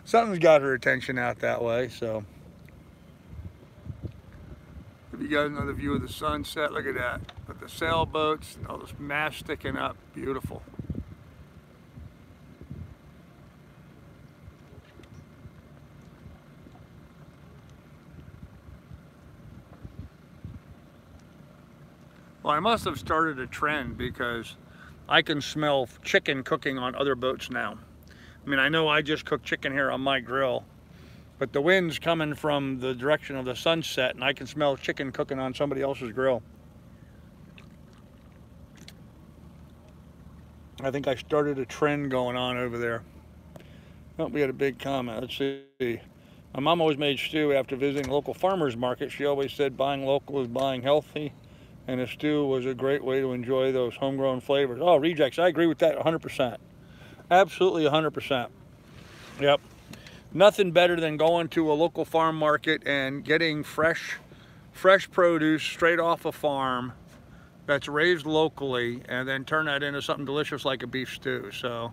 Something's got her attention out that way, so. If you got another view of the sunset, look at that. With the sailboats, all this mast sticking up, beautiful. Well, I must have started a trend because I can smell chicken cooking on other boats now. I mean, I know I just cooked chicken here on my grill, but the wind's coming from the direction of the sunset, and I can smell chicken cooking on somebody else's grill. I think I started a trend going on over there. Oh, we had a big comment. Let's see. My mom always made stew after visiting local farmers market. She always said buying local is buying healthy, and a stew was a great way to enjoy those homegrown flavors. Oh, rejects. I agree with that 100%. Absolutely 100%. Yep. Nothing better than going to a local farm market and getting fresh produce straight off a farm that's raised locally, and then turn that into something delicious like a beef stew. So,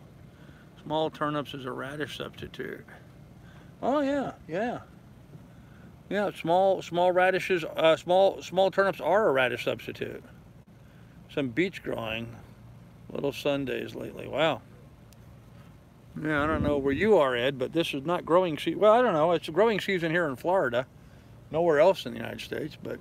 small turnips is a radish substitute. Oh yeah, yeah. Yeah, small radishes, small turnips are a radish substitute. Some beets growing, little Sundays lately. Wow. Yeah, I don't know where you are, Ed, but this is not growing season. Well, I don't know. It's growing season here in Florida. Nowhere else in the United States, but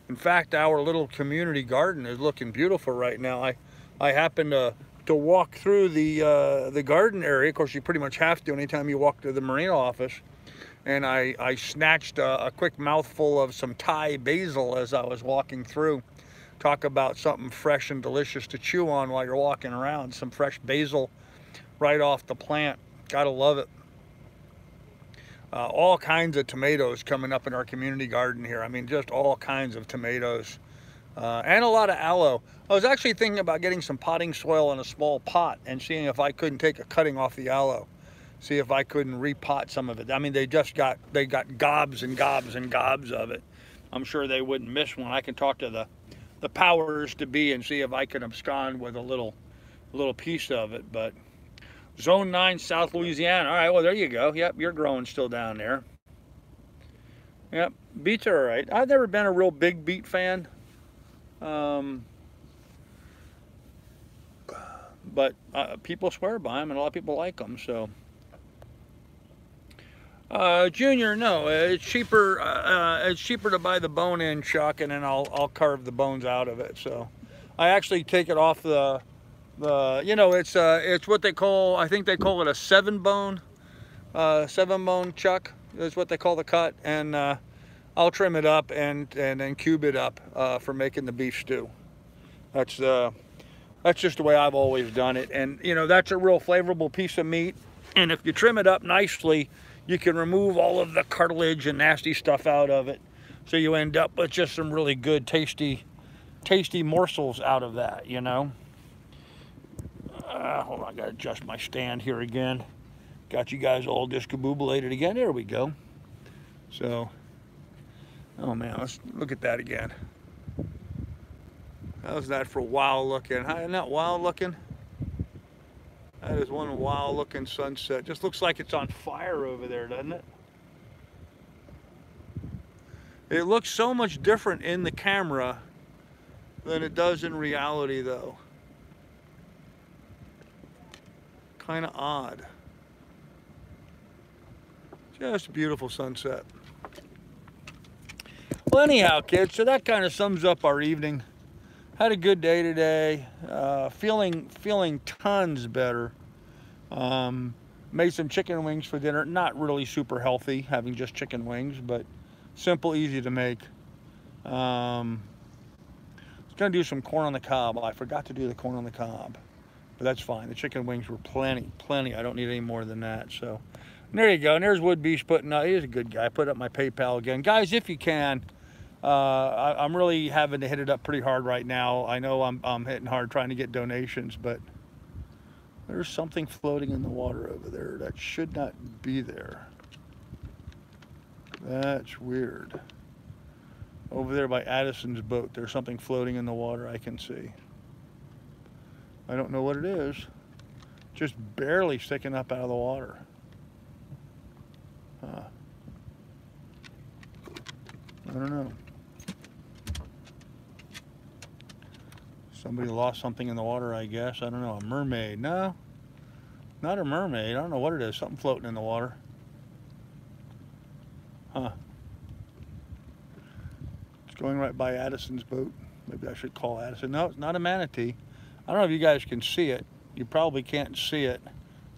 in fact, our little community garden is looking beautiful right now. I happened to walk through the garden area. Of course, you pretty much have to anytime you walk to the marina office. And I snatched a quick mouthful of some Thai basil as I was walking through. Talk about something fresh and delicious to chew on while you're walking around. Some fresh basil right off the plant. Gotta love it. All kinds of tomatoes coming up in our community garden here. I mean, just all kinds of tomatoes. And a lot of aloe. I was actually thinking about getting some potting soil in a small pot and seeing if I couldn't take a cutting off the aloe. See if I couldn't repot some of it. I mean, they got gobs and gobs and gobs of it. I'm sure they wouldn't miss one. I can talk to the powers to be and see if I can abscond with a little piece of it. But Zone 9, South Louisiana. All right, well, there you go. Yep, you're growing still down there. Yep, beets are all right. I've never been a real big beet fan. But people swear by them, and a lot of people like them, so. Junior, no, it's cheaper. It's cheaper to buy the bone-in chuck, and then I'll carve the bones out of it. So, I actually take it off the you know, it's what they call, I think they call it a 7-bone chuck is what they call the cut, and I'll trim it up and then cube it up for making the beef stew. That's just the way I've always done it, and you know, that's a real flavorful piece of meat. And if you trim it up nicely, you can remove all of the cartilage and nasty stuff out of it, so you end up with just some really good, tasty morsels out of that, you know. Hold on, I gotta adjust my stand here again. Got you guys all discombobulated again. There we go. So, oh man, let's look at that again. How's that for wild looking? Isn't that wild looking? That is one wild looking sunset. Just looks like it's on fire over there, doesn't it? It looks so much different in the camera than it does in reality, though. Kind of odd. Just a beautiful sunset. Well, anyhow, kids, so that kind of sums up our evening. Had a good day today. Feeling tons better. Made some chicken wings for dinner. Not really super healthy, having just chicken wings, but simple, easy to make. I was gonna do some corn on the cob. I forgot to do the corn on the cob, but that's fine. The chicken wings were plenty. I don't need any more than that. So there you go. And there's Wood Beast putting out. He's a good guy. Put up my PayPal again, guys. If you can. I'm really having to hit it up pretty hard right now. I know I'm hitting hard trying to get donations, but there's something floating in the water over there that should not be there. That's weird. Over there by Addison's boat, there's something floating in the water I can see. I don't know what it is. Just barely sticking up out of the water. Huh. I don't know. Somebody lost something in the water, I guess. I don't know. A mermaid. No, not a mermaid. I don't know what it is. Something floating in the water. Huh. It's going right by Addison's boat. Maybe I should call Addison. No, it's not a manatee. I don't know if you guys can see it. You probably can't see it.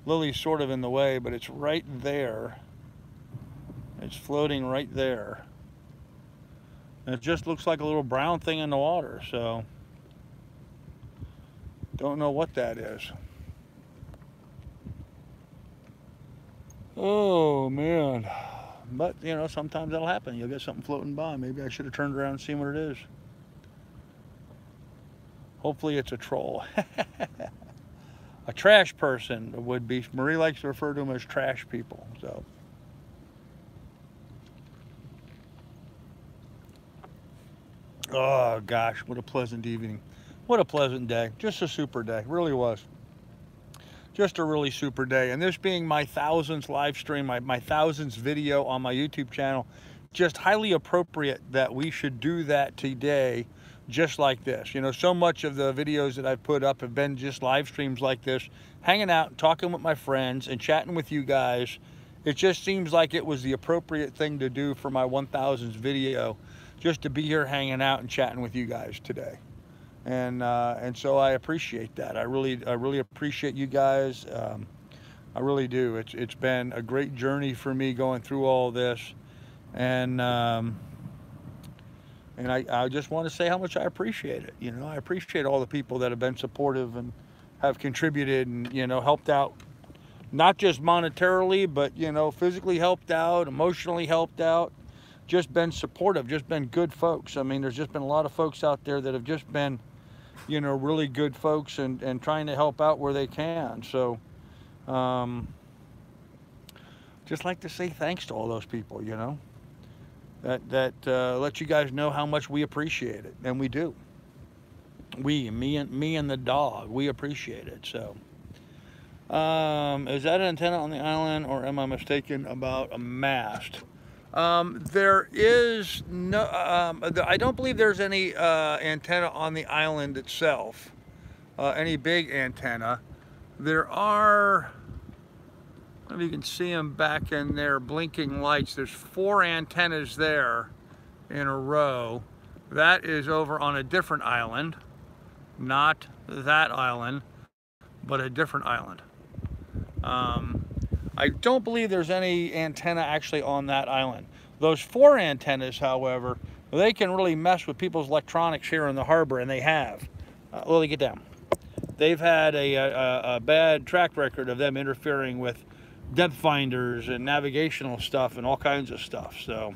Lily's sort of in the way, but it's right there. It's floating right there. And it just looks like a little brown thing in the water, so don't know what that is. Oh man. But you know, sometimes that'll happen. You'll get something floating by. Maybe I should have turned around and seen what it is. Hopefully it's a troll. A trash person would be. Marie likes to refer to them as trash people. So. Oh gosh, what a pleasant evening. What a pleasant day. Just a super day. Really was. Just a really super day. And this being my 1000th live stream, my 1000th video on my YouTube channel, just highly appropriate that we should do that today, just like this. You know, so much of the videos that I've put up have been just live streams like this, hanging out, talking with my friends, and chatting with you guys. It just seems like it was the appropriate thing to do for my 1000th video, just to be here hanging out and chatting with you guys today. And so I appreciate that. I really appreciate you guys. I really do. It's been a great journey for me going through all this, and I just want to say how much I appreciate it. You know, I appreciate all the people that have been supportive and have contributed and, you know, helped out, not just monetarily, but, you know, physically helped out, emotionally helped out, just been supportive, just been good folks. I mean, there's just been a lot of folks out there that have just been, you know, really good folks and trying to help out where they can. So just like to say thanks to all those people, you know, that let you guys know how much we appreciate it. And we do. Me and the dog, we appreciate it. So is that an antenna on the island, or am I mistaken about a mast? There is no, I don't believe there's any antenna on the island itself, any big antenna. There are, I don't know if you can see them back in there, blinking lights. There's 4 antennas there in a row. That is over on a different island, not that island, but a different island. I don't believe there's any antenna actually on that island. Those 4 antennas, however, they can really mess with people's electronics here in the harbor, and they have. Lily, get down. They've had a bad track record of them interfering with depth finders and navigational stuff and all kinds of stuff. So,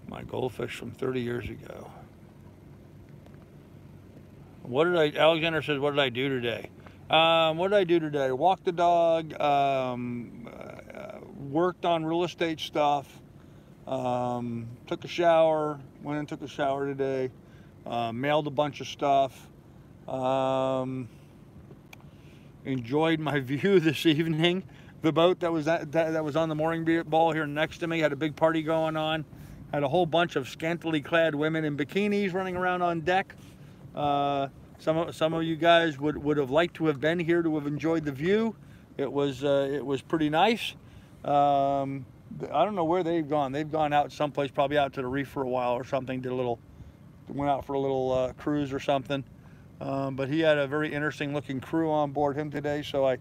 my goldfish from 30 years ago. What did I, Alexander says, what did I do today? What did I do today? Walked the dog, worked on real estate stuff, took a shower, went and took a shower today, mailed a bunch of stuff, enjoyed my view this evening. The boat that was on the mooring ball here next to me had a big party going on, had a whole bunch of scantily clad women in bikinis running around on deck. Some of you guys would have liked to have been here to have enjoyed the view. It was pretty nice. I don't know where they've gone. They've gone out someplace, probably out to the reef for a while or something. Went out for a little cruise or something. But he had a very interesting looking crew on board him today, so I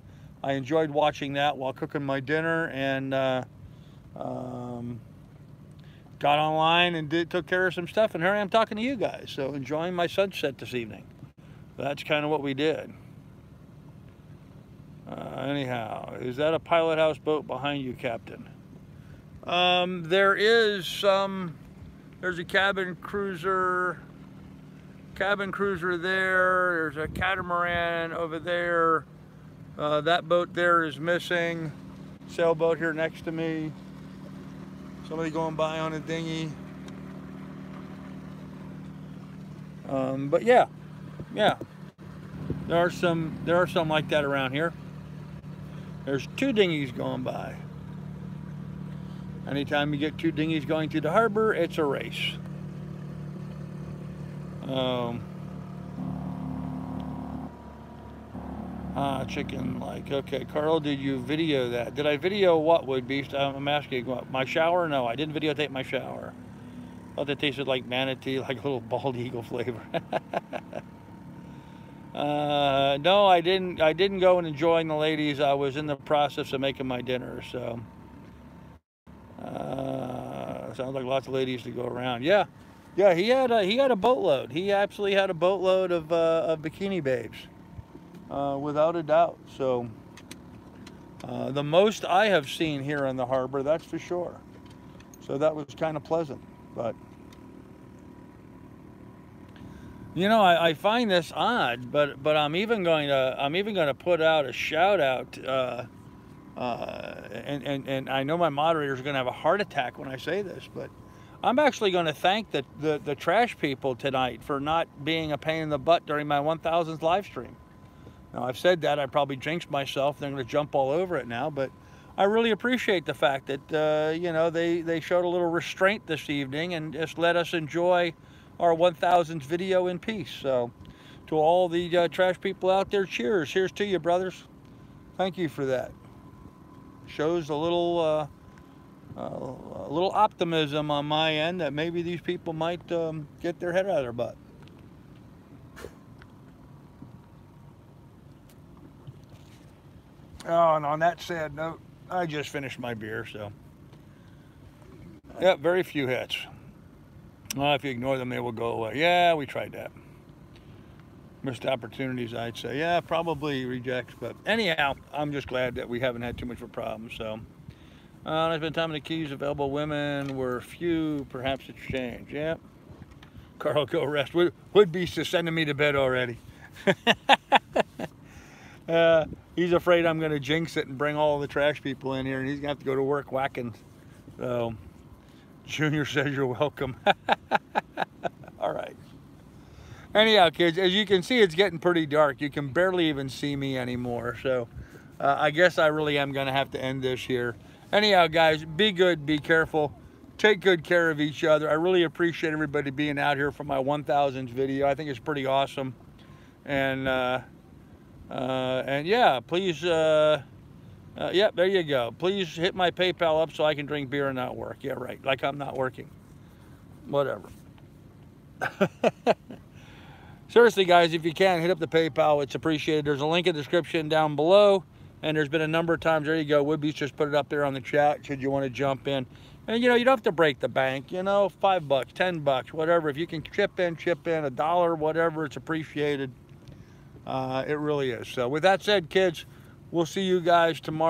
enjoyed watching that while cooking my dinner, and got online and took care of some stuff, and here I am talking to you guys. So enjoying my sunset this evening. That's kind of what we did. Anyhow, is that a pilot house boat behind you, Captain? There's a cabin cruiser there. There's a catamaran over there. That boat there is missing. Sailboat here next to me. Somebody going by on a dinghy. But yeah, there are some like that around here. There's 2 dinghies going by. Anytime you get 2 dinghies going through the harbor, it's a race. Chicken like, okay, Carl, did you video that? Did I video what, Wood Beast? I'm asking, what, my shower? No, I didn't videotape my shower. Thought they tasted like manatee, like a little bald eagle flavor. No, I didn't. I didn't go and join the ladies. I was in the process of making my dinner. So sounds like lots of ladies to go around. Yeah, yeah. He had a boatload. He absolutely had a boatload of bikini babes, without a doubt. So the most I have seen here in the harbor, that's for sure. So that was kind of pleasant, but. You know, I find this odd, but I'm even going to put out a shout out, and I know my moderators are going to have a heart attack when I say this, but I'm actually going to thank the trash people tonight for not being a pain in the butt during my 1000th live stream. Now I've said that, I probably jinxed myself. They're going to jump all over it now, but I really appreciate the fact that you know, they showed a little restraint this evening and just let us enjoy our 1000th video in peace. So to all the trash people out there, cheers. Here's to you, brothers. Thank you for that. Shows a little optimism on my end that maybe these people might get their head out of their butt. Oh, and on that sad note, I just finished my beer, so yeah, very few hits. Well, if you ignore them, they will go away. Yeah, we tried that. Missed opportunities, I'd say. Yeah, probably rejects. But anyhow, I'm just glad that we haven't had too much of a problem. So, there's been time in the Keys. Available women were few, perhaps exchange. Yeah. Carl, go rest. Would be sending me to bed already. He's afraid I'm going to jinx it and bring all the trash people in here, and he's going to have to go to work whacking. So. Junior says you're welcome. All right. Anyhow, kids, as you can see, it's getting pretty dark. You can barely even see me anymore. So I guess I really am going to have to end this here. Anyhow, guys, be good, be careful. Take good care of each other. I really appreciate everybody being out here for my 1000th video. I think it's pretty awesome. And yeah, please... yeah, there you go. Please hit my PayPal up so I can drink beer and not work. Yeah, right. Like I'm not working. Whatever. Seriously, guys, if you can, hit up the PayPal. It's appreciated. There's a link in the description down below. And there's been a number of times, there you go. Woodbeach just put it up there on the chat should you want to jump in. And, you know, you don't have to break the bank. You know, $5, $10, whatever. If you can chip in, $1, whatever. It's appreciated. It really is. So with that said, kids, we'll see you guys tomorrow.